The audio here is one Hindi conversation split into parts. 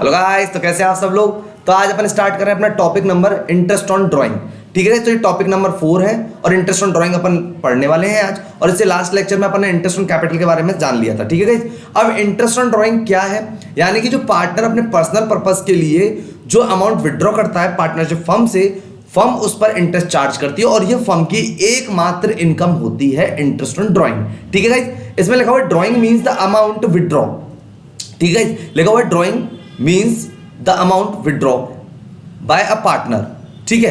हेलो गाइस, तो कैसे हैं आप सब लोग। तो आज अपन स्टार्ट कर रहे हैं अपना topic number interest on drawing. ठीक है, तो ये टॉपिक नंबर 4 है और इंटरेस्ट ऑन ड्राइंग अपन पढ़ने वाले हैं आज। और इससे लास्ट लेक्चर में अपन ने इंटरेस्ट ऑन कैपिटल के बारे में जान लिया था। ठीक है गाइस, अब इंटरेस्ट ऑन ड्राइंग क्या है, यानी कि जो पार्टनर अपने पर्सनल पर्पस के लिए जो अमाउंट विड्रॉ करता है पार्टनरशिप फर्म से, फर्म उस पर इंटरेस्ट चार्ज करती है और ये फर्म की एकमात्र इनकम होती है इंटरेस्ट ऑन ड्राइंग। ठीक है गाइस, इसमें लिखा हुआ है drawing means the amount withdraw. ठीक है, लिखा हुआ है drawing means the amount withdraw by a partner. ठीक है,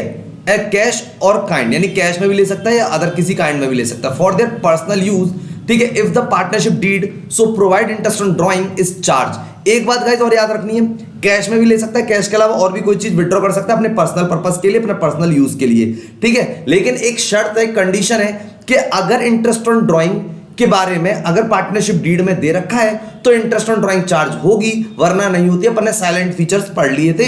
ए कैश और काइंड, यानी कैश में भी ले सकता है या अदर किसी काइंड में भी ले सकता है फॉर देयर पर्सनल यूज। ठीक है, if the partnership deed so provide interest on drawing is charge. एक बात गाइस और याद रखनी है, कैश में भी ले सकता है, कैश के अलावा और भी कोई चीज विड्रॉ कर सकता है अपने पर्सनल पर्पस के लिए, अपने पर्सनल यूज के लिए। ठीक है, लेकिन एक शर्त है, कंडीशन है कि अगर इंटरेस्ट ऑन ड्राइंग के बारे में अगर पार्टनरशिप डीड में दे रखा है तो इंटरेस्ट ऑन ड्राइंग चार्ज होगी, वरना नहीं होती। अपन ने साइलेंट फीचर्स पढ़ लिए थे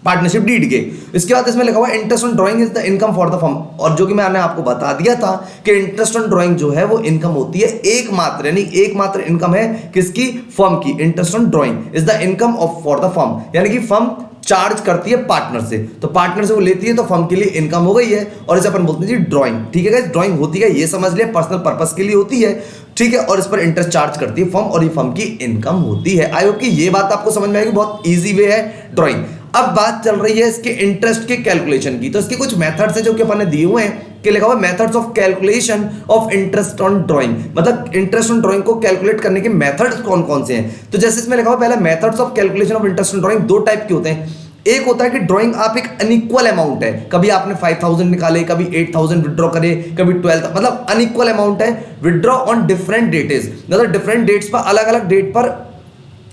पार्टनरशिप डीड के। इसके बाद इसमें लिखा हुआ है interest on drawing is the income for the firm, और जो कि मैंने आपको बता दिया था कि इंटरेस्ट ऑन ड्राइंग जो है वो इनकम होती है एकमात्र, यानी एकमात्र इनकम है किसकी, फर्म की। Interest on drawing is the income of for the firm, यानी कि फर्म चार्ज करती है पार्टनर से, तो पार्टनर से वो लेती है तो फर्म के लिए इनकम हो गई है, और इसे अपन बोलते हैं जी ड्राइंग। ठीक है गाइस, ड्राइंग होती है, ये समझ लिया, पर्सनल पर्पस के लिए होती है। ठीक है, और इस पर इंटरेस्ट चार्ज करती है फर्म और ये फर्म की इनकम होती है। आई होप कि ये बात आपको समझ में आएगी, बहुत इजी वे है ड्राइंग। अब बात चल रही है इसके इंटरेस्ट के कैलकुलेशन की, तो इसके कुछ मेथड्स हैं जो कि अपन ने दिए हुए हैं कि लिखा हुआ methods of calculation of interest on drawing, मतलब इंटरेस्ट ऑन ड्राइंग को कैलकुलेट करने के मेथड्स कौन कौन से हैं। तो जैसे इसमें लिखा हुआ पहला methods of calculation of interest on drawing दो टाइप के होते हैं। एक होता है कि ड्राइंग आप एक अनइक्वल अमाउंट है, कभी आपने 5000 निकाले, कभी 8000 विड्रॉ करे, कभी 12, मतलब अनइक्वल अमाउंट है। विड्रॉ ऑन डिफरेंट डेट्स, मतलब डिफरेंट डेट्स पर, अलग अलग डेट पर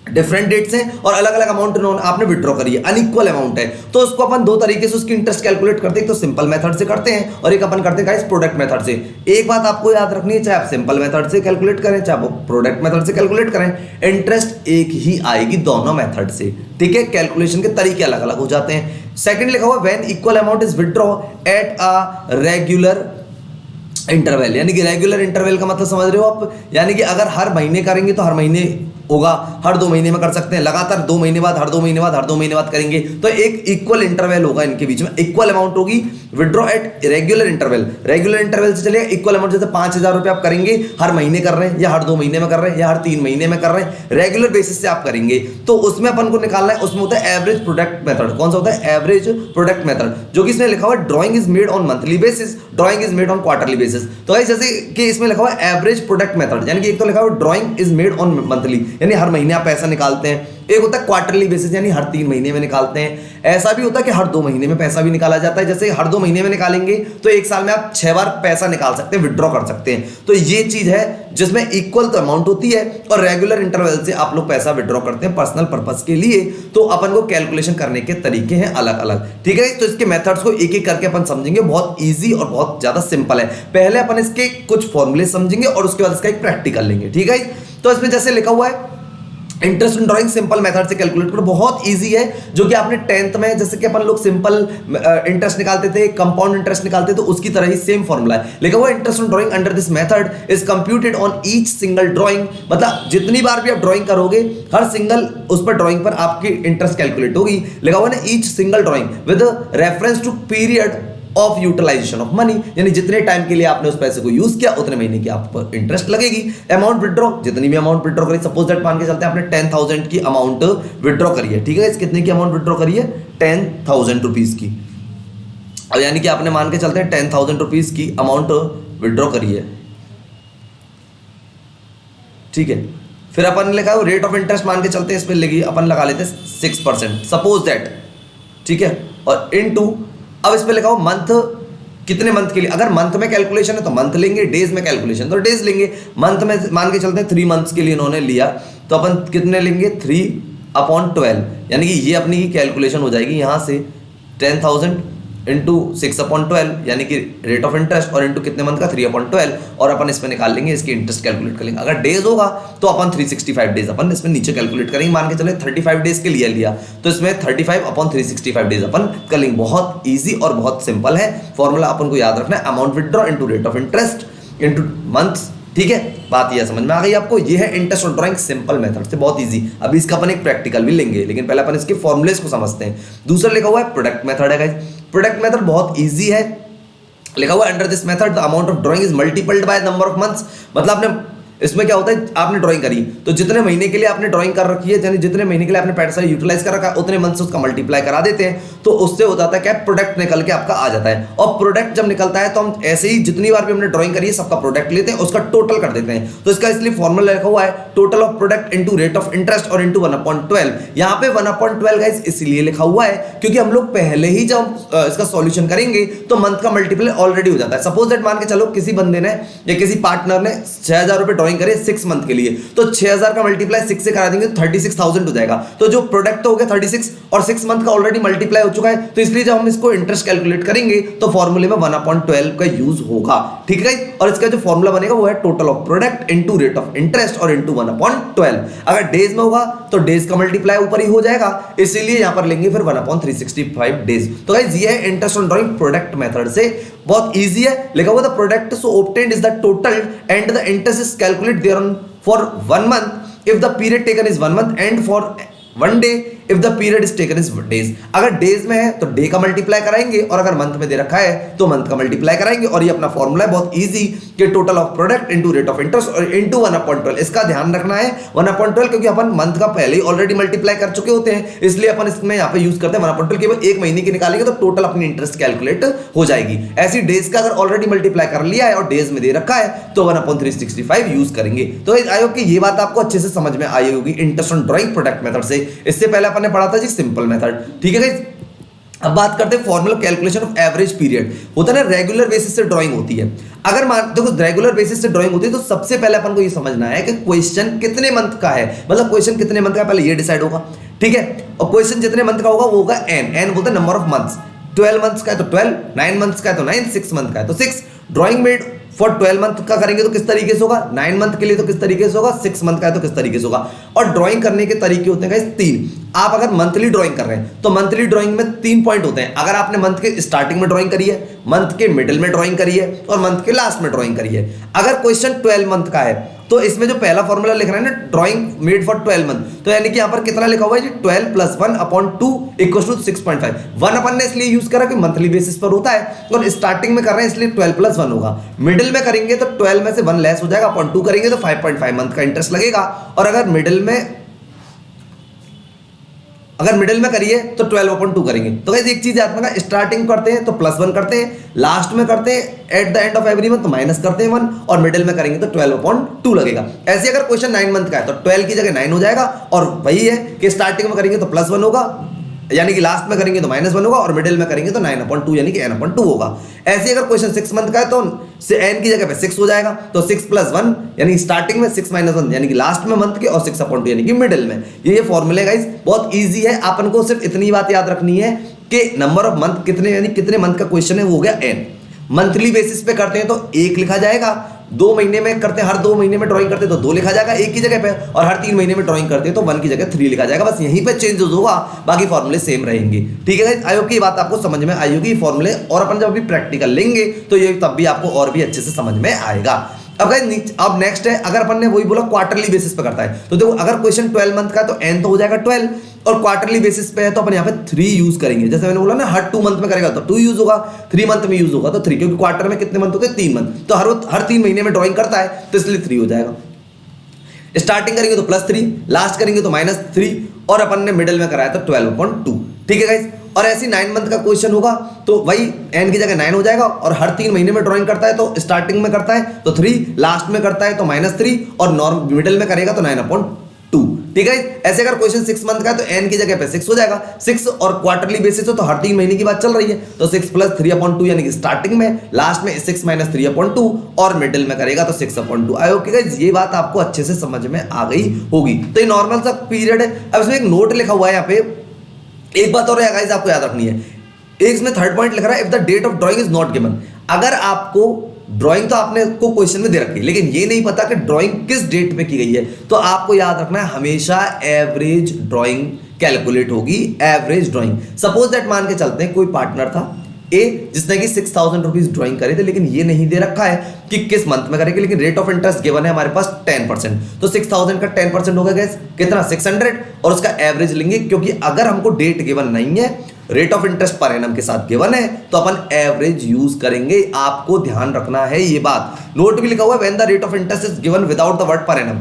डिफरेंट डेट्स हैं और अलग अलग अमाउंट आपने विड्रॉ करी है, अनइक्वल अमाउंट है। तो उसको अपन दो तरीके से उसकी इंटरेस्ट कैलकुलेट करते हैं, एक तो सिंपल मेथड से करते हैं और एक अपन करते हैं गाइस प्रोडक्ट मेथड से। एक बात आपको याद रखनी है, चाहे आप सिंपल मेथड से कैलकुलेट करें चाहे आप प्रोडक्ट मेथड से कैलकुलेट करें, इंटरेस्ट एक ही आएगी दोनों मेथड से। ठीक है, कैलकुलेशन के तरीके अलग अलग हो जाते हैं। सेकंड लिखा हुआ when equal amount is withdraw at a regular interval, यानी कि रेगुलर इंटरवल का मतलब समझ रहे हो आप, यानी कि अगर हर महीने करेंगे तो हर महीने होगा, हर 2 महीने में कर सकते हैं, लगातार 2 महीने बाद, हर 2 महीने बाद, हर 2 महीने बाद करेंगे तो एक इक्वल इंटरवल होगा, इनके बीच में इक्वल अमाउंट होगी। Withdraw at regular interval, regular interval से चलेगा इक्वल अमाउंट, जैसे 5000 रुपये आप करेंगे, हर महीने कर रहे हैं या हर 2 महीने में कर रहे हैं या हर 3 महीने में कर रहे हैं, रेगुलर बेसिस से आप करेंगे तो उसमें अपन को निकालना है, उसमें होता है एवरेज प्रोडक्ट मेथड। कौन सा होता है, एवरेज प्रोडक्ट मेथड, जो कि इसमें लिखा हुआ है drawing is made on monthly basis, drawing is made on quarterly basis. तो जैसे कि इसमें लिखा हुआ है एवरेज प्रोडक्ट मेथड, यानी कि एक तो लिखा हुआ है drawing is made on monthly, यानी हर महीने आप पैसा निकालते हैं। एक होता है क्वार्टरली बेसिस, यानी हर 3 महीने में निकालते हैं। ऐसा भी होता है कि हर 2 महीने में पैसा भी निकाला जाता है, जैसे हर 2 महीने में निकालेंगे तो एक साल में आप 6 बार पैसा निकाल सकते हैं, विड्रॉ कर सकते हैं। तो ये चीज है जिसमें इक्वल तो अमाउंट होती है और रेगुलर इंटरवल से आप लोग पैसा विड्रॉ करते हैं पर्सनल पर्पस के लिए। तो अपन को कैलकुलेशन करने के तरीके हैं अलग अलग। ठीक है, तो इसके मेथड्स को एक एक करके अपन समझेंगे, बहुत ईजी और बहुत ज्यादा सिंपल है। पहले अपन इसके कुछ फॉर्मूले समझेंगे और उसके बाद इसका एक प्रैक्टिकल लेंगे। ठीक है, तो इसमें जैसे लिखा हुआ है interest on drawing simple method से कैलकुलेट करो, बहुत इजी है, जो कि आपने 10th में जैसे कि अपन लोग सिंपल इंटरेस्ट निकालते थे, कंपाउंड इंटरेस्ट निकालते थे, उसकी तरह ही सेम फॉर्मूला है। लिखा हुआ interest on drawing under this method is computed on each single drawing, मतलब जितनी बार भी आप ड्राइंग करोगे हर सिंगल उस पर ड्राइंग पर आपकी इंटरेस्ट कैलकुलेट होगी। लिखा हुआ ना each single drawing with reference to period of utilization of money, यानी जितने टाइम के लिए आपने उस पैसे को यूज किया उतने महीने की आप पर इंटरेस्ट लगेगी। अमाउंट विड्रॉ, जितनी भी अमाउंट विड्रॉ करी, सपोज दैट मान के चलते हैं आपने 10,000 की अमाउंट विड्रॉ करी है। ठीक है, इस कितने की अमाउंट विड्रॉ करी है, 10,000 रुपीज की। अब यानी कि आपने मान के चलते हैं 10,000 रुपीज की अमाउंट विड्रॉ करी है। ठीक है, फिर अपन लिखा है रेट ऑफ इंटरेस्ट मान के चलते हैं, इस पर लगी अपन लगा लेते हैं 6%, सपोज दैट। ठीक है, और इनटू, अब इस पे लिखा हो मंथ, कितने मंथ के लिए, अगर मंथ में कैलकुलेशन है तो मंथ लेंगे, डेज में कैलकुलेशन तो डेज लेंगे। मंथ में मान के चलते हैं 3 मंथ्स के लिए इन्होंने लिया तो अपन कितने लेंगे, 3/12, यानी कि ये अपनी कैलकुलेशन हो जाएगी यहाँ से 10,000 इंटू 6/12, यानी कि रेट ऑफ इंटरेस्ट, और इंटू कितने मंथ का, 3/12, और अपन इसमें निकाल लेंगे इसकी इंटरेस्ट कैलकुलेट कर लेंगे। अगर डेज होगा तो अपन 365 डेज अपन इसमें नीचे कैलकुलेट करेंगे, मान के चले 35 डेज के लिए लिया तो इसमें 35/365 डेज अपन कर लेंगे। बहुत ईजी और बहुत सिंपल है, फॉर्मूला अपन को याद रखना है, amount withdraw into rate of interest into months ठीक है, बात यह समझ में आ गई आपको। ये है interest on drawing simple method से, बहुत इजी। अभी इसका अपन एक प्रैक्टिकल भी लेंगे, लेकिन पहले अपन इसके फॉर्मुलेस को समझते हैं। दूसरा लिखा हुआ है प्रोडक्ट मेथड है गाइस। प्रोडक्ट मेथड बहुत इजी है, लिखा हुआ है under this method the amount of drawing is multiplied by number of months. मतलब आपने इसमें क्या होता है, आपने ड्राइंग करी तो जितने महीने के लिए आपने ड्राइंग कर रखी है, यानी जितने महीने के लिए आपने पैसा यूटिलाइज कर रखा है, उतने मंथ से उसका मल्टीप्लाई करा देते हैं, तो उससे हो जाता है क्या, प्रोडक्ट निकल के आपका आ जाता है। और प्रोडक्ट जब निकलता है तो हम ऐसे ही जितनी बार भी हमने ड्राइंग करी है सबका प्रोडक्ट लेते हैं, उसका टोटल कर देते हैं। तो इसका इसलिए फॉर्मूला लिखा हुआ है total of product into rate of interest और इंटू 1/12। यहाँ पे 1/12 गाइस इसलिए लिखा हुआ है क्योंकि हम लोग पहले ही जब इसका सॉल्यूशन करेंगे तो मंथ का मल्टीपल ऑलरेडी हो जाता है। सपोज दैट मान के चलो किसी बंदे ने या किसी पार्टनर ने 6000 रुपए ड्राइंग करे 6 मंथ के लिए, तो 6000 का मल्टीप्लाई 6 से करा देंगे तो 36000 हो जाएगा। तो जो प्रोडक्ट हो गया 36 और 6 मंथ का ऑलरेडी मल्टीप्लाई हो चुका है, तो इसलिए जब हम इसको इंटरेस्ट कैलकुलेट करेंगे तो फॉर्मूले में 1/12 का यूज होगा। ठीक है, और इसका जो फॉर्मूला बनेगा वो है total of product into rate of interest और इनटू 1/12। अगर डेज में होगा तो डेज का मल्टीप्लाई ऊपर ही हो जाएगा, इसीलिए यहां पर लेंगे फिर 1/365 डेज। तो गाइस ये है interest on drawing product method से, बहुत इजी है। लिखा हुआ the product so obtained is the total and the interest is calculate their on for 1 month if the period taken is 1 month and for 1 day if the period is taken is days। अगर डेज में है तो डे का मल्टीप्लाई कराएंगे और अगर मंथ में दे रखा है तो मंथ का मल्टीप्लाई कराएंगे। और ये अपना फॉर्मूला है बहुत इजी कि total of product into rate of interest और इनटू 1/12। इसका ध्यान रखना है 1/12 क्योंकि अपन मंथ का पहले ही ऑलरेडी मल्टीप्लाई कर चुके होते हैं, इसलिए अपन इसमें यहाँ पे यूज करते हैं 1/12। केवल एक महीने की निकालेंगे तो टोटल अपनी इंटरेस्ट कैलकुलेट हो जाएगी। ऐसी डेज का अगर ऑलरेडी मल्टीप्लाई कर लिया है और डेज में दे रखा है तो 1/365 यूज करेंगे। तो आई होप कि ये बात आपको अच्छे से समझ में आई होगी interest on drawing product method से। इससे पहले अपन ने पढ़ा था जी सिंपल मेथड। ठीक है गाइस, अब बात करते हैं formula calculation of average period. होता है ना रेगुलर बेसिस से ड्राइंग होती है। अगर मान देखो रेगुलर बेसिस से ड्राइंग होती है तो सबसे पहले अपन को ये समझना है कि क्वेश्चन कितने मंथ का है, मतलब क्वेश्चन कितने मंथ का पहले ये डिसाइड होगा। ठीक है, और क्वेश्चन जितने मंथ का होगा वो होगा एन बोलते हैं नंबर ऑफ मंथ्स। 12 मंथ्स का है तो 12, 9 मंथ्स का है तो 9, 6 मंथ का है तो 6। ड्राइंग मेड फॉर 12 मंथ का करेंगे तो किस तरीके से होगा, 9 मंथ के लिए तो किस तरीके से होगा, 6 मंथ का है तो किस तरीके से होगा। और ड्राइंग करने के तरीके होते हैं 3। आप अगर मंथली ड्राइंग कर रहे हैं तो मंथली ड्राइंग में 3 पॉइंट होते हैं। अगर आपने मंथ के स्टार्टिंग में ड्राइंग करी है, मंथ के मिडिल में ड्राइंग करी है और मंथ के लास्ट में ड्राइंग करी है। अगर क्वेश्चन 12 मंथ का है तो इसमें जो पहला फॉर्मूला लिख रहा है ना ड्राइंग मेड फॉर 12 मंथ, तो यानी कि यहां पर कितना लिखा हुआ है जी 12 + 1/2 = 6.5। 1 अपन ने इसलिए यूज करा कि मंथली बेसिस पर होता है और स्टार्टिंग में कर रहे हैं इसलिए 12 + 1 होगा। मिडिल में करेंगे तो 12 में से 1 लेस हो जाएगा, 0.2 करेंगे तो 5.5 मंथ का इंटरेस्ट लगेगा। और अगर मिडिल में करिए तो 12/2 करेंगे। तो गाइस एक चीज याद रखना, स्टार्टिंग करते हैं तो +1 करते हैं, लास्ट में करते हैं eight the end of every month तो माइनस करते हैं 1 और मिडिल में करेंगे तो 12/2 लगेगा। ऐसे अगर क्वेश्चन 9 मंथ का है तो 12 की जगह 9 हो जाएगा और वही है कि स्टार्टिंग में करेंगे तो +1 होगा, यानी कि लास्ट में करेंगे तो -1 होगा और मिडिल में करेंगे तो 9/2 यानी कि n/2 होगा। ऐसे अगर क्वेश्चन 6 मंथ का है तो n की जगह पे 6 हो जाएगा तो 6 + 1 यानी स्टार्टिंग में 6 - 1 यानी कि लास्ट में मंथ के और 6/2 यानी कि मिडिल में। ये फॉर्मूले गाइस बहुत इजी है, अपन को सिर्फ इतनी बात याद रखनी है कि नंबर ऑफ मंथ कितने, यानी कितने मंथ का क्वेश्चन है वो हो गया n। मंथली बेसिस पे करते हैं तो 1 लिखा जाएगा, 2 महीने में करते हैं, हर 2 महीने में ड्राइंग करते हैं तो 2 लिखा जाएगा 1 की जगह पे, और हर 3 महीने में ड्राइंग करते हैं तो 1 की जगह 3 लिखा जाएगा। बस यहीं पे चेंजेस होगा, बाकी फॉर्मूले सेम रहेंगे। ठीक है गाइस, आई होप कि ये बात आपको समझ में आई होगी फॉर्मूले, और अपन जब अभी प्रैक्टिकल लेंगे तो ये तब भी आपको और भी अच्छे से समझ में आएगा। अब नेक्स्ट है, अगर अपन ने वही बोला क्वार्टरली बेसिस पे करता है तो देखो अगर क्वेश्चन 12 मंथ का तो n तो हो जाएगा 12 और क्वार्टरली बेसिस पे है तो अपन यहाँ पे 3 यूज करेंगे। जैसे मैंने बोला ना हर 2 मंथ में करेगा तो 2 यूज होगा, 3 मंथ में यूज होगा तो 3, क्योंकि क्वार्टर में कितने मंथ होते हैं 3 मंथ, तो हर 3 महीने में ड्राइंग करता है तो इसलिए 3 हो जाएगा। स्टार्टिंग करेंगे तो +3, लास्ट करेंगे तो -3 और अपन ने मिडिल में कराया तो 12/2। ठीक है गाइस, और ऐसी 9 मंथ का क्वेश्चन होगा तो वही n की जगह 9 हो जाएगा और हर 3 महीने में ड्राइंग करता है तो स्टार्टिंग में करता है तो 3, लास्ट में करता है तो -3 और नॉर्मल मिडिल में करेगा तो 9/2। ठीक है, ऐसे अगर क्वेश्चन 6 मंथ का है तो n की जगह पे 6 हो जाएगा, 6 और क्वार्टरली बेसिस हो तो हर 3 महीने की बात चल रही है तो 6 + 3/2 यानी कि स्टार्टिंग में, लास्ट में 6 - 3/2 और मिडिल में करेगा तो 6/2। आई होप कि गाइस ये बात आपको अच्छे से समझ में आ गई होगी। तो ये नॉर्मल सा पीरियड है। अब इसमें एक नोट लिखा हुआ है यहाँ पे, एक बात और है गाइस आपको याद रखनी है, एक इसमें 3rd पॉइंट लिख रहा है if the date of drawing is not given. अगर आपको ड्राइंग तो आपने को क्वेश्चन में दे रखी है लेकिन ये नहीं पता कि ड्राइंग किस डेट पे की गई है तो आपको याद रखना है हमेशा एवरेज ड्राइंग कैलकुलेट होगी। एवरेज ड्राइंग, सपोज दैट मान के चलते हैं कोई पार्टनर था ए जिसने कि 6,000 रुपीज ड्रॉइंग करे थे, लेकिन ये नहीं दे रखा है कि किस मंथ में करेंगे, लेकिन रेट ऑफ इंटरेस्ट गिवन है हमारे पास 10%। तो 6,000 का 10% होगा गैस कितना 600, और उसका एवरेज लेंगे, क्योंकि अगर हमको डेट गिवन नहीं है, rate of interest per annum के साथ गिवन है, तो अपन एवरेज यूज करेंगे। आपको ध्यान रखना है ये बात, नोट भी लिखा हुआ है when the rate of interest is given without the word per annum.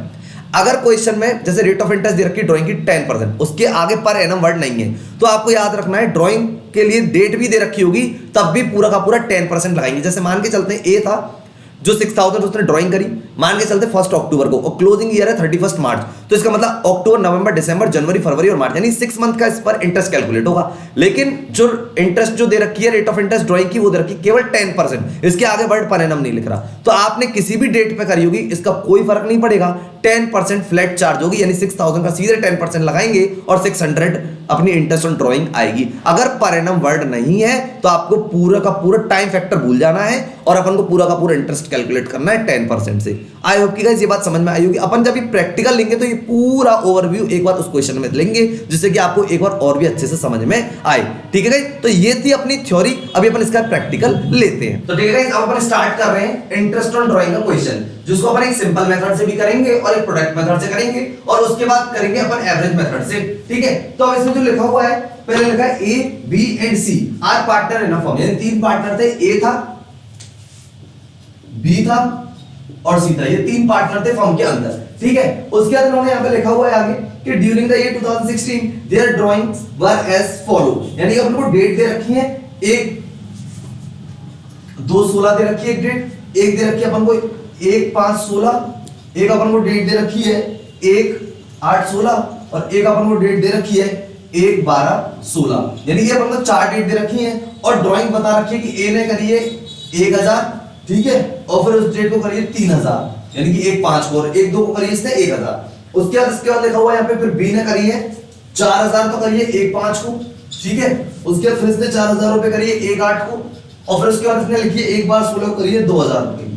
अगर क्वेश्चन में जैसे रेट ऑफ इंटरेस्ट दे रखी है ड्राइंग की 10%, उसके आगे पर एनम वर्ड नहीं है, तो आपको याद रखना है ड्राइंग के लिए डेट भी दे रखी होगी तब भी पूरा का पूरा 10% लगाएंगे। जैसे मान के चलते हैं ए था जो 6,000 उसने ड्राइंग करी, मान के चलते 1 अक्टूबर को, और क्लोजिंग ईयर है 31 मार्च, तो इसका मतलब अक्टूबर, नवंबर, दिसंबर, जनवरी, फरवरी और मार्च, यानी 6 मंथ का इस पर इंटरेस्ट कैलकुलेट होगा। लेकिन जो इंटरेस्ट जो दे रखी है रेट ऑफ इंटरेस्ट ड्राइंग की, वो दे रखी है केवल 10%, इसके आगे वर्ड पर एनम नहीं लिख रहा। तो आपने किसी भी डेट पे करी होगी, इसका कोई फर्क नहीं पड़ेगा, 10% फ्लैट चार्ज होगी, यानी 6,000 का सीधे 10% लगाएंगे और 600 अपनी इंटरेस्ट ऑन ड्राइंग आएगी। अगर पर एनम वर्ड नहीं है तो आपको पूरा का पूरा टाइम फैक्टर भूल जाना है और अपन को पूरा का पूरा इंटरेस्ट कैलकुलेट करना है 10% से। आई होप कि गाइस ये बात समझ में आई होगी। अपन जब ये प्रैक्टिकल लेंगे तो ये पूरा ओवरव्यू एक बार उस क्वेश्चन में लेंगे, जिससे कि आपको एक बार और भी अच्छे से समझ में आए। ठीक है गाइस, तो ये थी अपनी थ्योरी, अभी अपन इसका प्रैक्टिकल लेते हैं। तो ठीक है गाइस, अब अपन स्टार्ट कर रहे हैं इंटरेस्ट ऑन ड्राइंग का क्वेश्चन, जिसको अपन एक सिंपल मेथड से भी करेंगे और एक प्रोडक्ट मेथड से करेंगे, और उसके बाद करेंगे अपन एवरेज मेथड से। ठीक है, तो अब इसमें जो लिखा हुआ है, पहले लिखा है A, B and C are partner in a firm, यानी 3 पार्टनर थे, ए था, बी था और सी था, ये 3 पार्टनर थे फर्म के अंदर। ठीक है, उसके बाद उन्होंने यहाँ पे लिखा हुआ है आगे कि during the year 2016 their drawings were as follow, यानी अपन को डेट दे रखी है, 1/2/16 दे रखी है एक डेट, एक दे रखी है अपन को 1/5/16, एक अपन को डेट दे रखी है 1/8/16 और एक अपन को डेट दे रखी है 1/12/16, यानी ये अपन को 4 डेट दे रखी है और ड्राइंग बता रखी है कि ए ने करी है 1,000, ठीक है, और फिर उस डेट को करिए 3,000, यानी कि 1/5 को, और 1/2 को करिए इसने 1,000। उसके बाद इसके बाद लिखा हुआ है यहाँ पे फिर बी ने करी है 4,000 तो करिए 1/5 को, ठीक है, उसके बाद फिर इसने 4,000 रुपए करिए 1/8 को, और फिर उसके बाद इसने लिखी है 1/16 को करिए 2,000 रुपए की।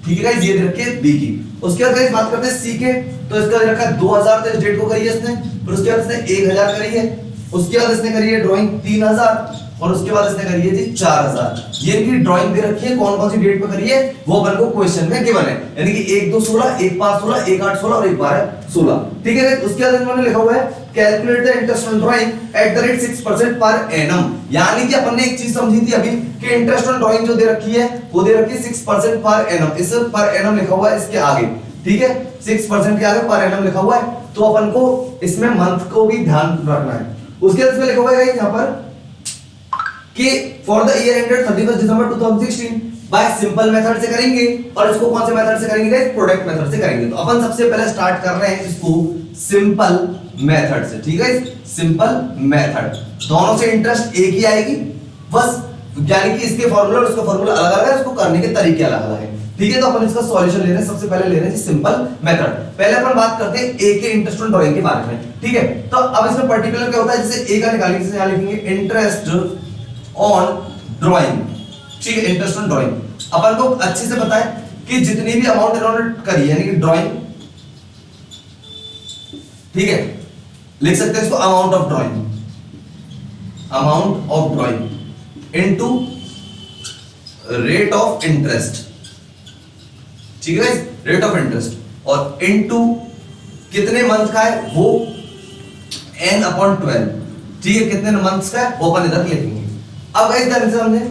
ठीक है गाइस, ये दे रखी है बी की। उसके बाद गाइस बात करते हैं सी के, तो इसका दे रखा है 2,000, तो इस डेट को करिए इसने, फिर उसके बाद इसने 1,000 करी है, उसके बाद इसने करी है ड्राइंग 3,000 और उसके बाद इसने करी है जी 4,000। ये इनकी ड्राइंग दे रखी है, कौन कौन सी डेट पे करी है वो अपन को क्वेश्चन में गिवन है, यानी कि 1/2/16, 1/5/16, 1/8/16 और 1/12/16। ठीक है, उसके बाद इन्होंने लिखा हुआ है calculate the interest on drawing eight the rate 6% per annum, यानी कि अपन ने एक चीज समझी थी अभी कि इंटरेस्ट ऑन ड्राइंग जो दे रखी है वो दे रखी है 6% पर एनम, इस पर एनम लिखा हुआ है इसके आगे, ठीक है, 6% के आगे पर एनम लिखा हुआ है, तो अपन को इसमें मंथ को भी ध्यान रखना है। उसके बाद इसमें लिखा हुआ है यहाँ पर कि for the year ended 31 December 2016 bye simple method से करेंगे, और इसको कौन से मेथड से करेंगे गाइस, प्रोडक्ट मेथड से करेंगे। तो अपन सबसे पहले स्टार्ट कर रहे हैं इसको सिंपल मेथड से, ठीक है, सिंपल मेथड, दोनों से इंटरेस्ट एक ही आएगी, बस यानी कि इसके फार्मूला और उसका फार्मूला अलग-अलग है, उसको करने के तरीके अलग-अलग हैं। ठीक है, तो अपन इसका सॉल्यूशन ले रहे हैं, सबसे पहले ले रहे हैं सिंपल मेथड। पहले अपन बात करते हैं ए के इंटरेस्ट ऑन ड्राइंग के बारे में। ठीक है, तो अब इसमें पर्टिकुलर क्या होता है, जैसे ए का निकालेंगे, जैसे यहां लिखेंगे इंटरेस्ट ऑन ड्राइंग, ठीक है, इंटरेस्ट ऑन ड्राइंग। अपन को अच्छे से पता है कि जितनी भी अमाउंट इन्होंने करी यानी कि ड्राइंग, ठीक है, लिख सकते हैं इसको amount of drawing, amount of drawing into rate of interest, ठीक है, रेट ऑफ इंटरेस्ट, और इनटू कितने मंथ का है वो n/12, ठीक है, कितने मंथ्स का है वो अपन इधर लिखेंगे। अब गाइस ध्यान से समझे,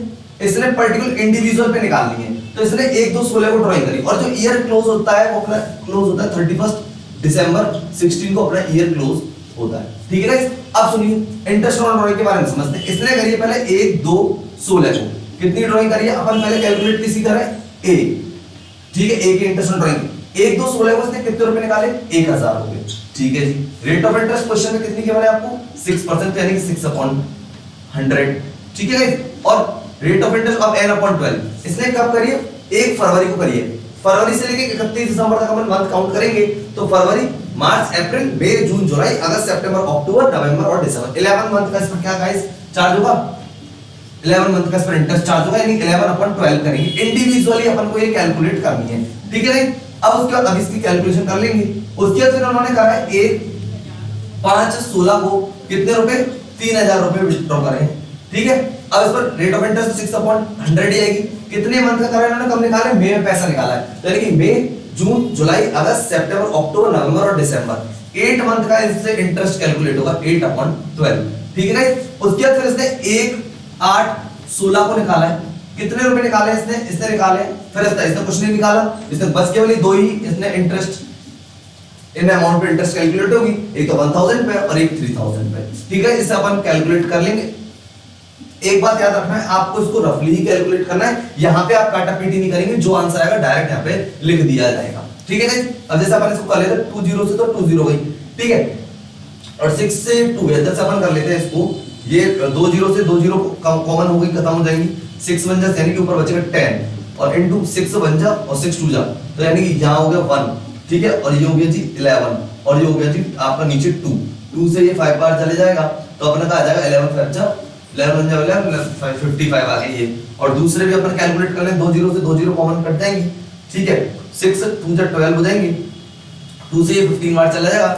इसने पर्टिकुलर इंडिविजुअल पे निकालनी है, तो इसने 1/2/16 को ड्राइंग करी, और जो ईयर क्लोज होता है वो अपना क्लोज होता है 31 दिसंबर 16 को अपना ईयर क्लोज होता है। ठीक है गाइस, अब सुनिए इंटरेस्ट ऑन ड्राइंग के बारे में समझते हैं। इसने करी है पहले 1/2/16 को, कितनी ड्राइंग करी है अपन पहले कैलकुलेट किसी करें ए, ठीक है, ए के इंटरेस्ट ऑन ड्राइंग 1/2/16 को इसने कितने रुपए निकाले 1,000 रुपए। ठीक है जी, रेट ऑफ इंटरेस्ट क्वेश्चन में कितनी गिवन है आपको 6%, यानी कि 6/100। ठीक है गाइस, और रेट ऑफ इंटरेस्ट अब n/12 इसने कब करी है 1 फरवरी को करी है, फरवरी से लेके 31 दिसंबर तक अपन मंथ काउंट करेंगे, तो फरवरी, मार्च, अप्रैल, मई, जून, जुलाई, अगस्त, सितंबर, अक्टूबर, नवंबर और दिसंबर, 11 मंथ का इसमें क्या गाइस चार्ज होगा, 11 मंथ का इस पर इंटरेस्ट चार्ज होगा, यानी 11/12 करेंगे, इंडिविजुअली अपन को ये कैलकुलेट करनी है। ठीक है गाइस, अब उसके बाद अब इसकी कैलकुलेशन कर लेंगे। उसके बाद फिर उन्होंने कहा है 1/5/16 को कितने रुपए 3,000 रुपए विथड्रॉ करें, ठीक है, अब इस पर रेट ऑफ इंटरेस्ट 6/100 ही आएगी। कितने मंथ का करा इन्होंने, कब निकाला है, मई में पैसा निकाला है, तो यानी कि मई, जून, जुलाई, अगस्त, सितंबर, अक्टूबर, नवंबर और दिसंबर 8 मंथ का इससे इंटरेस्ट कैलकुलेट होगा 8/12। ठीक है गाइस। उसके बाद फिर इसने 1, 8, 16 को निकाला है। कितने रुपए निकाले इसने निकाले, फिर इसने कुछ नहीं निकाला, इसने बस केवल दो ही इसने इंटरेस्ट, इन अमाउंट पे इंटरेस्ट कैलकुलेट होगी, एक तो 1000 पे और एक 3000 पे। ठीक है, इसे अपन कैलकुलेट कर लेंगे। एक बात याद रखना है, आपको इसको रफली ही कैलकुलेट करना है, यहां पे आप काटा पीटी नहीं करेंगे, जो आंसर आएगा डायरेक्ट यहां पे लिख दिया जाएगा। ठीक है गाइस। अब जैसे अपन इसको कर लेते हैं 20 से, तो 20 गई, ठीक है, और 6 से 2 है, जैसे अपन कर लेते हैं इसको, ये 20 से 20 कॉमन हो गई, खत्म हो जाएंगी, 6 बन जाए, यानी कि ऊपर बचेगा 10 और इनटू 6 बन जा और 6 2 जा, तो यानी कि यहां हो गया 1, ठीक है, और ये हो गया जी 11 और ये हो गया जी आपका नीचे 2 से ये 5 बार चले जाएगा, तो अपने का आ जाएगा 11 5 जा 11 बन जाएगा 55 आ गई ये। और दूसरे भी अपन कैलकुलेट कर लें, 20 से 20 कॉमन कट जाएंगी, ठीक है, 6 2 जा 12 हो जाएंगी, 2 से ये 15 बार चला जाएगा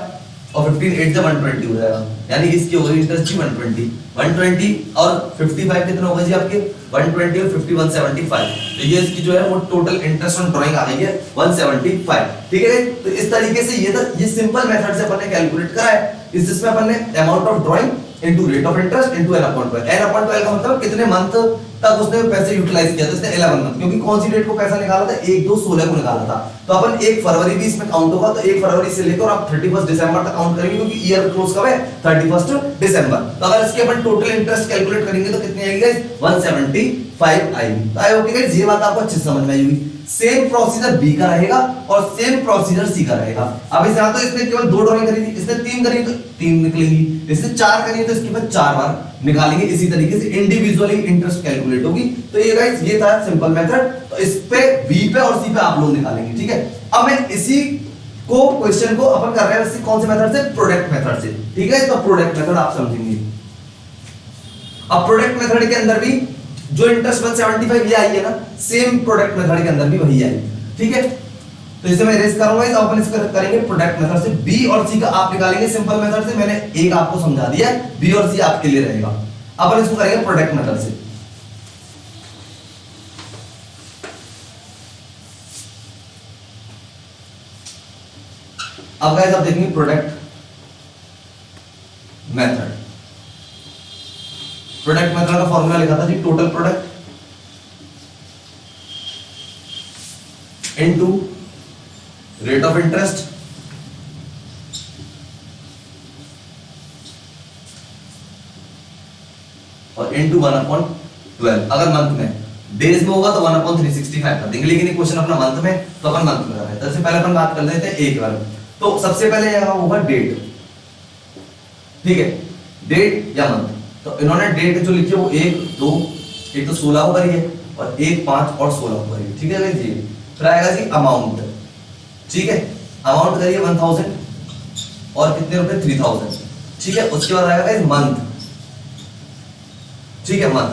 और 15 8 जा 120 हो जाएगा, यानी इसकी होगी इंटरेस्ट जी 120 और 55 कितना होगा जी आपके 120 और 50 175, तो ये इसकी जो है वो टोटल इंटरेस्ट ऑन ड्राइंग आ गई है 175। ठीक है, तो इस तरीके से ये सिंपल मेथड से अपन ने कैलकुलेट करा है। इसमें अपन ने amount of drawing into rate of interest into n/12 का मतलब कितने मंथ तक उसने पैसे यूटिलाइज किया, तो इसने 11 मंथ, क्योंकि कौन सी डेट को पैसा निकाला था, 1 2 16 को निकाला था, तो अपन 1 फरवरी भी इसमें काउंट होगा, तो 1 फरवरी से लेकर आप 31 दिसंबर तक काउंट करेंगे, क्योंकि ईयर क्लोज कब है 31 दिसंबर। तो अगर इसके अपन टोटल इंटरेस्ट कैलकुलेट करेंगे तो कितनी आएगी गाइस 175 आएगी। तो आई होप गाइस ये बात आपको अच्छे से समझ में आई होगी। सेम प्रोसीजर बी का रहेगा और सेम प्रोसीजर सी का रहेगा। अब इस यहां तो इसने केवल 2 ड्राइंग करी थी, इसने 3 करी तो 3 निकलेंगी, इसने 4 करी तो इसके बाद 4 बार निकालेंगे, इसी तरीके से इंडिविजुअली इंटरेस्ट कैलकुलेट होगी। तो ये गाइस ये था सिंपल मेथड, तो इस पे बी पे और सी पे आप लोग निकालेंगे। ठीक है, अब मैं इसी को क्वेश्चन को अपन कर रहे हैं कौन से मेथड से, प्रोडक्ट मेथड से। ठीक है, तो प्रोडक्ट मेथड आप समझेंगे। अब प्रोडक्ट मेथड के अंदर भी जो इंटरेस्ट 175 ये आई है ना, सेम प्रोडक्ट मेथड के अंदर भी वही आई। ठीक है, तो इसे मैं इरेज करूंगा, इस अपन इसको करेंगे प्रोडक्ट मेथड से। बी और सी का आप निकालेंगे सिंपल मेथड से, मैंने एक आपको समझा दिया है, बी और सी आपके लिए रहेगा। अपन इसको करेंगे प्रोडक्ट मेथड से। अब गाइस आप देखेंगे प्रोडक्ट मेथड, प्रोडक्ट मेथड का फॉर्मूला लिखा था जी, total product into rate of interest और इनटू 1/12। अगर मंथ में, डेज में होगा तो 1/365 कर देंगे, लेकिन ये क्वेश्चन अपना मंथ में, तो अपन मंथ में कर रहे हैं। सबसे पहले अपन बात कर लेते हैं एक बार, तो सबसे पहले यहां होगा डेट। ठीक है, डेट या मंथ, तो इन्होंने डेट जो लिखी है वो 1 2 एक तो 16 को करी है और 1 5 और 16 को करी है। ठीक है जी, फिर आएगा जी अमाउंट। ठीक है, अमाउंट करिए 1000 और कितने रुपए 3000। ठीक है, उसके बाद आएगा मंथ। ठीक है, मंथ।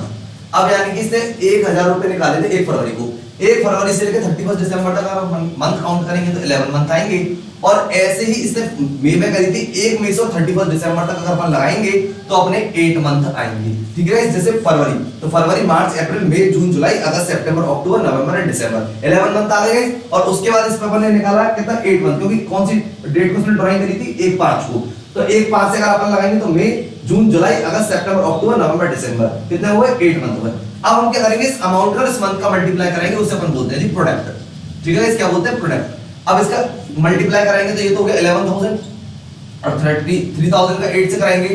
अब यानी कि इसने 1000 रुपए निकाले थे 1 फरवरी को, 1 फरवरी से लेकर 31 दिसंबर तक अगर मंथ काउंट करेंगे तो 11 मंथ आएंगे। और ऐसे ही इसने मई में करी थी, 1 मई से 31 दिसंबर तक अगर अपन लगाएंगे तो अपने 8 मंथ आएंगे। ठीक है, जैसे फरवरी, तो फरवरी मार्च अप्रैल मई जून जुलाई अगस्त सितंबर अक्टूबर नवंबर एंड दिसंबर 11 मंथ आ गए। और उसके बाद इस पे अपन ने निकाला कितना 8 मंथ, क्योंकि कौन सी डेट को उसने ड्राइंग करी थी 1 5 को, तो 1 5 से अगर अपन लगाएंगे तो मई जून जुलाई अगस्त सितंबर अक्टूबर नवंबर दिसंबर कितने हुए 8 मंथ हुए। अब हम क्या करेंगे, इस अमाउंट का इस मंथ का मल्टीप्लाई करेंगे, उसे अपन बोलते हैं जी प्रोडक्ट। ठीक है, इस क्या बोलते हैं प्रोडक्ट। अब इसका मल्टीप्लाई कराएंगे तो ये तो हो गया 11000 और 3000 का 8 से कराएंगे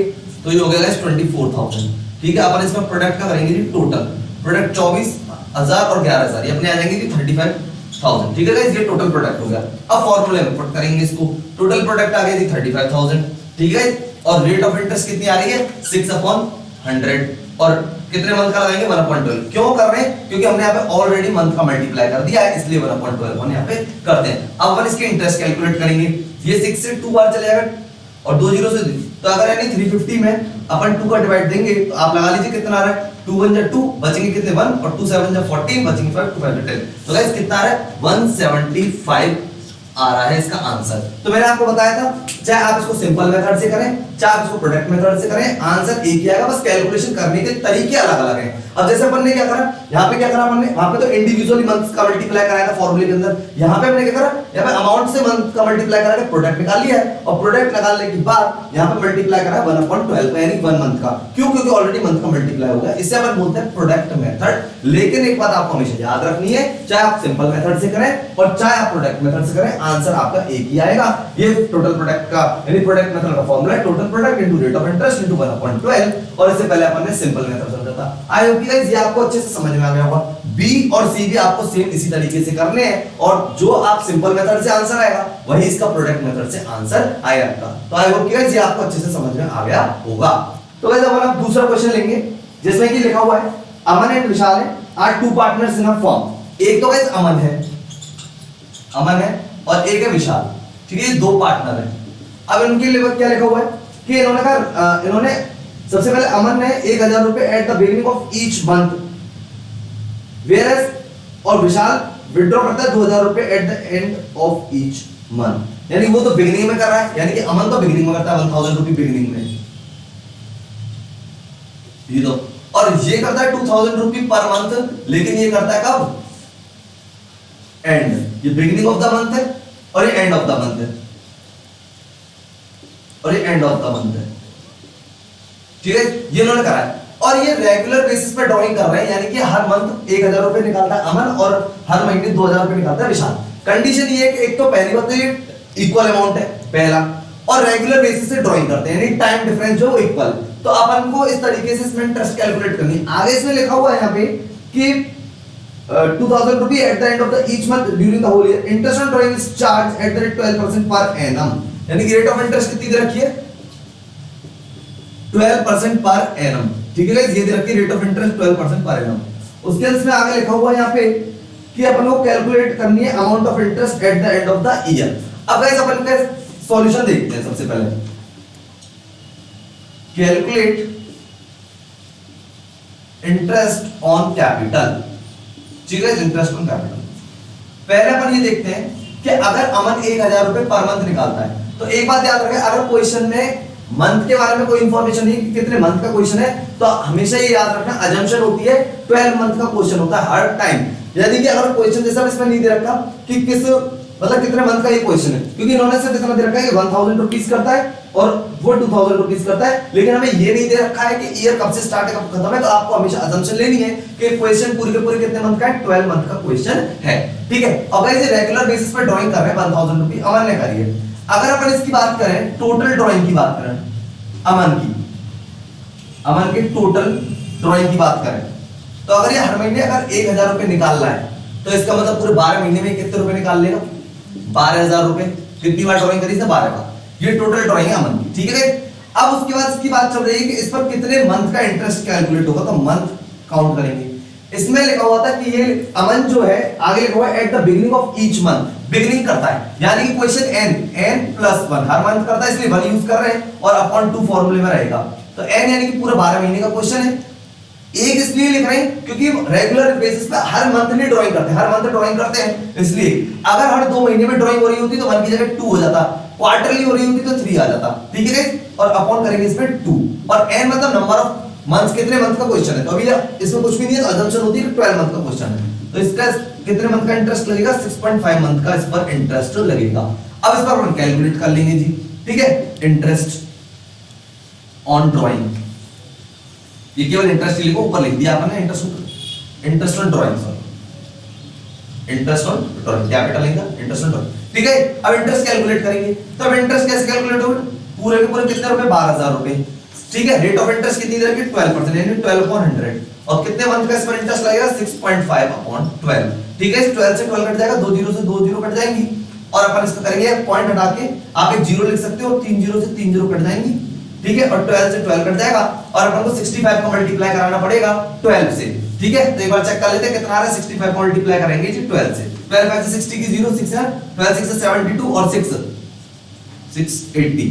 तो ये हो गया 24000। ठीक है, अपन इसमें प्रोडक्ट का करेंगे जी टोटल, प्रोडक्ट 24000 और 11000 ये अपने आ जाएंगे जी 35000। ठीक है गाइस, ये टोटल प्रोडक्ट हो गया। अब फार्मूला में पुट करेंगे इसको, टोटल प्रोडक्ट आ गया जी 35000। ठीक है, और रेट ऑफ इंटरेस्ट कितनी आ रही है 6/100 और कितने मंथ का लगाएंगे 1/12। क्यों कर रहे हैं, क्योंकि हमने यहाँ पे ऑलरेडी मंथ का मल्टीप्लाई कर दिया है, इसलिए 1/12 हम यहाँ पे करते हैं। अब अपन इसके इंटरेस्ट कैलकुलेट करेंगे, ये 6 से 2 बार चले जाएगा और 2 0 से, तो अगर यानी 350 में अपन 2 का डिवाइड देंगे तो आप लगा लीजिए कितना आ रहा है, 2 1 जा 2 बचेंगे कितने 1 और 2 7 जा 14 बचेंगे 5 2 5 10। तो गाइस कितना आ रहा है 175 आ रहा है इसका आंसर। तो मैंने आपको बताया था चाहे आप इसको सिंपल मेथड से करें चाहे आप इसको प्रोडक्ट मेथड से करें, आंसर एक ही आएगा, बस कैलकुलेशन करने के तरीके अलग अलग हैं। अब जैसे अपन ने क्या करा, यहाँ पे क्या करा अपन ने, वहां पे तो इंडिविजुअली मंथ्स का मल्टीप्लाई कराया था फॉर्मूले के अंदर, यहाँ पे हमने क्या करा, यहाँ पे अमाउंट से मंथ का मल्टीप्लाई करा के प्रोडक्ट निकाल लिया है, और प्रोडक्ट निकालने के बाद यहाँ पे मल्टीप्लाई करा 1/12 का, यानी 1 मंथ का। क्यों? क्योंकि ऑलरेडी मंथ का मल्टीप्लाई हो गया, इससे अपन बोलते हैं प्रोडक्ट मेथड। लेकिन एक बात आपको हमेशा याद रखनी है, चाहे आप सिंपल मेथड से करें और चाहे आप प्रोडक्ट मेथड से करें, आंसर आपका एक ही आएगा। ये टोटल प्रोडक्ट का यानी प्रोडक्ट मेथड का फॉर्मूला है, total product into rate of interest into 1/12, और इससे पहले अपन ने सिंपल मेथड समझा था। आई होप गाइस ये आपको अच्छे से समझ में आ गया होगा। बी और सी भी आपको सेम इसी तरीके से करने हैं, और जो आप सिंपल मेथड से आंसर आएगा वही इसका प्रोडक्ट मेथड से आंसर आएगा। तो आई होप गाइस ये आपको अच्छे से समझ में आ गया होगा। तो गाइस अब हम दूसरा क्वेश्चन लेंगे, जिसमें कि लिखा हुआ है अमन एंड विशाल है are two partners in a firm. एक तो गाइस अमन है और एक है विशाल, ठीक है, ये दो पार्टनर हैं। अब इनके लिए क्या लिखा हुआ है कि इन्होंने सबसे पहले अमन ने 1000 रुपए at the beginning of each month, whereas और विशाल विड्रॉ करता है 2000 रुपए at the end of each month. यानी वो तो बिगिनिंग में कर रहा है, यानी कि अमन तो बिगिनिंग में करता है 1000 रुपए बिगिनिंग में, ये तो, और ये करता है 2000 रुपए पर मंथ, लेकिन ये करता है कब? एंड। ये बिगिनिंग ऑफ द मंथ है और ये एंड ऑफ द मंथ है, और ये एंड ऑफ द मंथ है, ठीक है, ये इन्होंने करा है। और ये रेगुलर बेसिस पे ड्राइंग कर रहे हैं, यानी कि हर मंथ 1000 रुपए निकालता है अमन और हर महीने 2000 रुपए निकालता है विशाल। कंडीशन ये है कि एक तो पहली बात तो ये इक्वल अमाउंट है पहला, और रेगुलर बेसिस से ड्राइंग करते हैं, यानी टाइम डिफरेंस जो इक्वल। तो अपन को इस तरीके से इसमें इंटरेस्ट कैलकुलेट करनी है। आगे इसमें लिखा हुआ है यहाँ पे कि 2000 रुपए at the end of the each month during the whole year, interest on drawing is charge at the rate 12% per annum, यानी कि रेट ऑफ इंटरेस्ट कितनी दे रखी है? 12% पर एनम, ठीक है गाइस, ये दे रखी है rate of interest 12% per annum. उसके अंदर इसमें आगे लिखा हुआ है यहाँ पे कि अपन को कैलकुलेट करनी है amount of interest eight the end of the year. अब गाइस अपन का सॉल्यूशन देखते हैं। सबसे पहले कैलकुलेट इंटरेस्ट ऑन कैपिटल, ठीक है, इंटरेस्ट ऑन कैपिटल। पहले अपन ये देखते हैं कि अगर अमन 1000 रुपए पर मंथ निकालता है, तो एक बात याद रखें, अगर क्वेश्चन में मंथ के बारे में कोई इंफॉर्मेशन नहीं कि कितने मंथ का क्वेश्चन है, तो हमेशा ये याद रखना अजम्पशन होती है 12 मंथ का क्वेश्चन होता है हर टाइम। यानी कि अगर क्वेश्चन जैसा इसमें नहीं दे रखा कि किस मतलब कितने मंथ का ये क्वेश्चन है, क्योंकि इन्होंने सिर्फ इतना दे रखा है कि 1000 रुपीस करता है और वो 2000 रुपीस करता है, लेकिन हमें ये नहीं दे रखा है कि ईयर कब से स्टार्ट है कब खत्म है। तो आपको हमेशा अजम्पशन लेनी है कि क्वेश्चन पूरे के पूरे कितने मंथ का है, 12 मंथ का क्वेश्चन है, ठीक है। अब गाइस रेगुलर बेसिस पर ड्राइंग कर रहे हैं 1000 रुपए अमन ने करी है। अगर अपन इसकी बात करें, टोटल ड्राइंग की बात करें, अमन की टोटल ड्राइंग की बात करें, तो अगर ये हर महीने अगर 1000 रुपए निकाल रहा है, तो इसका मतलब पूरे 12 महीने में कितने रुपए निकाल लेगा? 12000 रुपए। कितनी बार ड्राइंग करी? 12 बार। ये टोटल ड्राइंग है अमन की, ठीक है। अब उसके बाद इसकी बात चल रही है कि इस पर कितने मंथ का इंटरेस्ट कैलकुलेट होगा, तो मंथ काउंट करेंगे। इसमें लिखा हुआ था कि ये अमन जो है, आगे लिखा हुआ है at the beginning of each month, beginning करता है, यानी कि क्वेश्चन n + 1 हर मंथ करता है, इसलिए 1 यूज कर रहे हैं, और अपॉन 2 फॉर्मूले में रहेगा। तो n यानी कि पूरा 12 महीने का क्वेश्चन है। एक इसलिए लिख रहे हैं क्योंकि रेगुलर बेसिस पे हर मंथली ड्राइंग करते हैं, हर मंथ ड्राइंग करते हैं, इसलिए अगर हर 2 महीने में ड्राइंग हो रही होती तो 1 की जगह 2 हो जाता, क्वार्टरली हो रही होती तो 3 आ जाता, ठीक है। और अपॉन करेंगे इसमें 2, और n मतलब नंबर ऑफ मंथ्स, कितने मंथ का क्वेश्चन है। तो अभी इसमें कुछ भी नहीं है, तो अजम्पशन होती है कि 12 मंथ का क्वेश्चन है, तो इसका कितने मंथ का इंटरेस्ट लगेगा? 6.5 मंथ का इस पर इंटरेस्ट लगेगा। अब इस पर हम कैलकुलेट कर लेंगे जी, ठीक है। इंटरेस्ट ऑन ड्राइंग, ये केवल इंटरेस्ट ही लिखो, ऊपर लिख दिया आपने interest on drawing, sorry interest on drawing, capital लिखा इंटरेस्ट ऑन ड्राइंग, ठीक है। अब इंटरेस्ट कैलकुलेट करेंगे, तो अब इंटरेस्ट कैसे कैलकुलेट होगा? पूरे के पूरे कितने रुपए? 12000 रुपए, ठीक है। रेट ऑफ इंटरेस्ट कितनी दे रखी है? 12%, यानी 12/100, और कितने मंथ का इस पर इंटरेस्ट लगेगा? 6.5/12, ठीक है। 12 से 12 कट जाएगा, 2 जीरो से 2 जीरो कट जाएंगी, और अपन इसको करेंगे पॉइंट हटा के, आप एक जीरो लिख सकते हो, 3 जीरो से 3 जीरो कट जाएंगी, ठीक है। और 12 से 12 कट जाएगा, और अपन को 65 को मल्टीप्लाई कराना पड़ेगा 12 से, ठीक है। तो एक बार चेक कर लेते हैं कितना आ रहा है। 65 को मल्टीप्लाई करेंगे जी 12 से, 12 5 से 60 की 0 6 है, 12 6 से 72 और 6 680,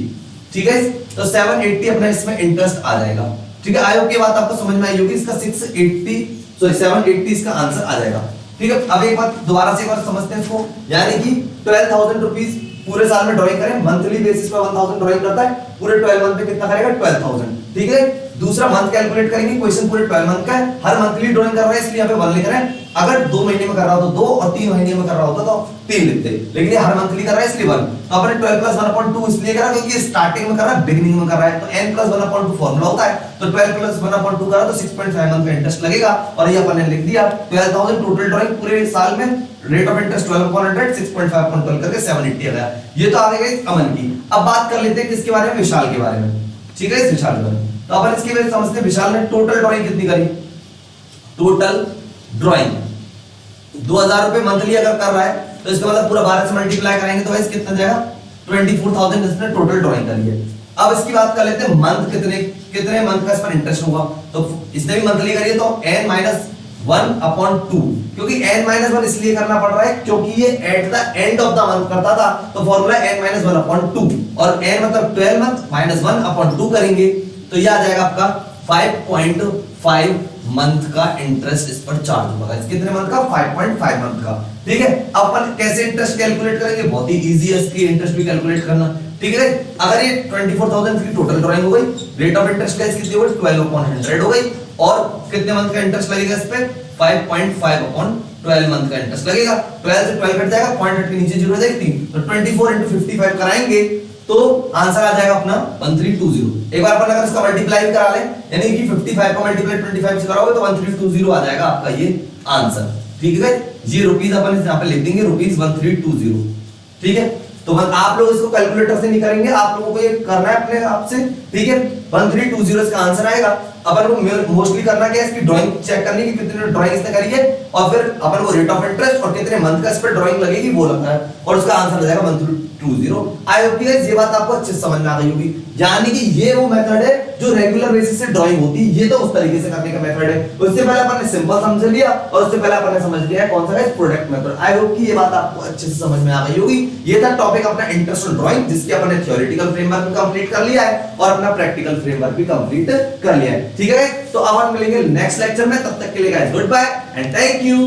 ठीक है। तो 780 अपना इसमें इंटरेस्ट आ जाएगा, ठीक है। आई होप ये बात आपको समझ में आई होगी। इसका 780 इसका आंसर आ जाएगा, ठीक है। अब एक बार दोबारा से एक बार समझते हैं इसको, यानी कि 12000 रुपीस पूरे साल में ड्राइंग करें, मंथली बेसिस पे 1000 ड्राइंग करता है, पूरे 12 मंथ पे कितना करेगा 12000, ठीक है। दूसरा मंथ कैलकुलेट करेंगे, क्वेश्चन पूरे 12 मंथ का है, हर मंथली ड्राइंग कर रहा है इसलिए यहाँ पे 1 लिख रहे हैं। अगर 2 महीने में कर रहा हो तो 2 और 3 महीने में कर रहा होता तो 3 लिखते, लेकिन ये हर मंथली कर रहा है इसलिए 1। तो अपने 12 + 1/2 इसलिए करा क्योंकि स्टार्टिंग में कर रहा है, बिगिनिंग में कर रहा है, तो n + 1/2 फॉर्मूला होता है, तो 12 + 1/2 करा तो 6.5 मंथ का इंटरेस्ट लगेगा, और ये अपन ने लिख दिया 12000 टोटल ड्राइंग पूरे साल में, रेट ऑफ इंटरेस्ट 12/100, 6.5/12 करके 780 आ गया। ये तो आ गई अमन की। अब बात कर लेते हैं किसके बारे में, विशाल के बारे में, ठीक है। इस विशाल के बारे में तो अपन इसके बारे में समझते हैं। विशाल ने टोटल ड्राइंग कितनी करी, टोटल ड्राइंग 2000 रुपए मंथली अगर कर रहा है तो इसका मतलब पूरा 12 से मल्टीप्लाई करेंगे तो गाइस कितना जाएगा 24000 इसने टोटल ड्राइंग करी है। अब इसकी बात कर लेते हैं मंथ कितने मंथ का इस पर इंटरेस्ट होगा, तो इसने भी मंथली करी है तो n-1/2, क्योंकि n-1 इसलिए करना पड़ रहा है क्योंकि ये eight the end of the month करता था, तो फॉर्मूला n-1/2 और n मतलब 12 मंथ -1/2 करेंगे तो ये आ जाएगा आपका 5.5 मंथ का इंटरेस्ट इस पर चार्ज होगा। इस कितने मंथ का 5.5 मंथ का, ठीक है। अब अपन कैसे इंटरेस्ट कैलकुलेट करेंगे, बहुत ही इजी है इसकी इंटरेस्ट भी कैलकुलेट करना, ठीक है। अगर ये 24000 की टोटल ड्राइंग हो गई, रेट ऑफ इंटरेस्ट का कितनी हो गई 12/100 हो गई, और कितने मंथ का इंटरेस्ट लगेगा इस पे 5.5/12 मंथ का इंटरेस्ट लगेगा। 12 से 12 कट जाएगा, पॉइंट हट के नीचे 0 हो जाएगी, तो 24 × 55 कराएंगे तो आंसर आ जाएगा अपना 1320। एक बार अपन अगर इसका मल्टीप्लाई भी करा लें, यानी कि 55 को मल्टीप्लाई 25 से कराओगे तो 1320 आ जाएगा आपका ये आंसर, ठीक है। ये रुपीस अपन यहाँ पे लिख देंगे, रुपीस 1320, ठीक है। तो आप लोग इसको कैलकुलेटर से नहीं करेंगे, आप लोगों को ये करना है अपने आप से, ठीक है। 1320 इसका आंसर आएगा। अपन को मोस्टली करना क्या है, इसकी ड्राइंग चेक करनी है कि कितनी ड्राइंग इसने करी है, और फिर अपन को रेट ऑफ इंटरेस्ट और कितने मंथ का इस पर ड्राइंग लगेगी वो लगता है, और उसका आंसर आ जाएगा 1320। आई होप गाइस ये बात आपको अच्छे से समझ में आ गई होगी, यानी कि ये वो मेथड है जो रेगुलर बेसिस से ड्राइंग होती है, ये तो उस तरीके से करने का मेथड है। उससे पहले अपन ने सिंपल समझ लिया, और उससे पहले अपन ने समझ लिया है कौन सा है प्रोडक्ट मेथड। आई होप कि ये बात आपको अच्छे से समझ में आ गई होगी। ये था टॉपिक अपना इंटरेस्ट ऑन ड्राइंग, जिसकी अपन ने थ्योरेटिकल फ्रेमवर्क भी कंप्लीट कर लिया है और अपना प्रैक्टिकल फ्रेमवर्क भी कंप्लीट कर लिया है, ठीक है। तो अब हम मिलेंगे नेक्स्ट लेक्चर में, तब तक के लिए guys good bye and thank you.